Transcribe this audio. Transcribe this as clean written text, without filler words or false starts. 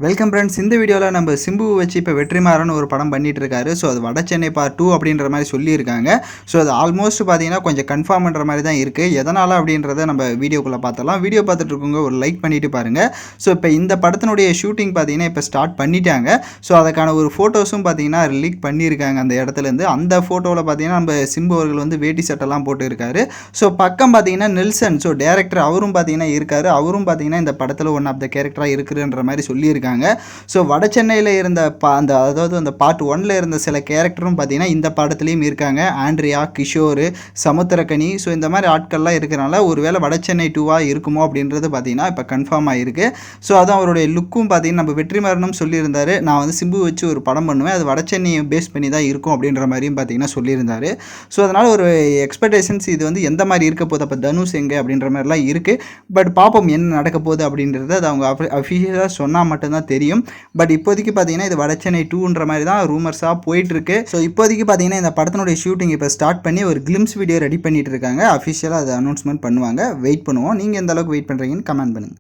Welcome friends. இந்த வீடியோவில் நம்ம சிம்புவை வச்சு இப்போ வெற்றிமாறன் ஒரு படம் பண்ணிட்டு இருக்காரு. ஸோ அது வட சென்னை பார்ட் 2 அப்படின்ற மாதிரி சொல்லியிருக்காங்க. ஸோ அது ஆல்மோஸ்ட் பார்த்தீங்கன்னா கொஞ்சம் கன்ஃபார்ம் பண்ணுற மாதிரி தான் இருக்குது. எதனால் அப்படின்றத நம்ம வீடியோக்குள்ளே பார்த்தலாம். வீடியோ பார்த்துட்டு இருக்கவங்க ஒரு லைக் பண்ணிட்டு பாருங்கள். ஸோ இப்போ இந்த படத்தினுடைய ஷூட்டிங் பார்த்தீங்கன்னா இப்போ ஸ்டார்ட் பண்ணிட்டாங்க. ஸோ அதுக்கான ஒரு ஃபோட்டோஸும் பார்த்தீங்கன்னா லீக் பண்ணியிருக்காங்க அந்த இடத்துலேருந்து. அந்த ஃபோட்டோவில் பார்த்தீங்கன்னா நம்ம சிம்பு அவர்கள் வந்து வேட்டி சட்டெல்லாம் போட்டு இருக்காரு. ஸோ பக்கம் பார்த்தீங்கன்னா நெல்சன், ஸோ டேரக்டர் அவரும் பார்த்தீங்கன்னா இருக்காரு. அவரும் பார்த்தீங்கன்னா இந்த படத்தில் ஒன் ஆஃப் த கேரக்டராக இருக்குன்ற மாதிரி சொல்லியிருக்காங்க. ஸோ வட சென்னையில் இருந்த அந்த பார்ட் 1ல் இருந்த சில கேரக்டரும் பார்த்தீங்கன்னா இந்த படத்துலையும் இருக்காங்க. ஆண்ட்ரியா, கிஷோர், சமுத்திரக்கனி, ஸோ இந்த மாதிரி ஆட்கள்லாம் இருக்கிறனால ஒருவேளை வட சென்னை 2வாக இருக்குமோ அப்படின்றது பார்த்தீங்கன்னா இப்போ கன்ஃபார்ம் ஆகிருக்கு. ஸோ அதான் அவருடைய லுக்கும் பார்த்தீங்கன்னா நம்ம வெற்றிமாறனும் சொல்லியிருந்தார், நான் வந்து சிம்பு வச்சு ஒரு படம் பண்ணுவேன், அது வட சென்னையை பேஸ் பண்ணி தான் இருக்கும் அப்படின்ற மாதிரியும் பார்த்தீங்கன்னா சொல்லியிருந்தார். ஸோ அதனால் ஒரு எக்ஸ்பெக்டேஷன்ஸ் இது வந்து எந்த மாதிரி இருக்க போகுது, அப்போ தனுஷ் எங்கே அப்படின்ற மாதிரிலாம் இருக்குது. பட் பார்ப்போம் என்ன நடக்க போகுது அப்படின்றது. அது அவங்க அஃபிஷியலாக சொன்னால் மட்டும்தான் தெரியும். பட் இப்போதைக்கு பார்த்தீங்கன்னா இது வட சென்னை 2ன்ற மாதிரி தான் ரூமர்ஸாக போயிட்டுருக்கு. ஸோ இப்போதைக்கு பார்த்தீங்கன்னா இந்த படத்தினுடைய ஷூட்டிங் இப்போ ஸ்டார்ட் பண்ணி ஒரு கிளிம்ஸ் வீடியோ ரெடி பண்ணிட்டு இருக்காங்க. அஃபிஷியலாக அதை அனௌன்ஸ்மெண்ட் பண்ணுவாங்க. வெயிட் பண்ணுவோம். நீங்கள் எந்த அளவுக்கு வெயிட் பண்ணுறீங்கன்னு கமெண்ட் பண்ணுங்கள்.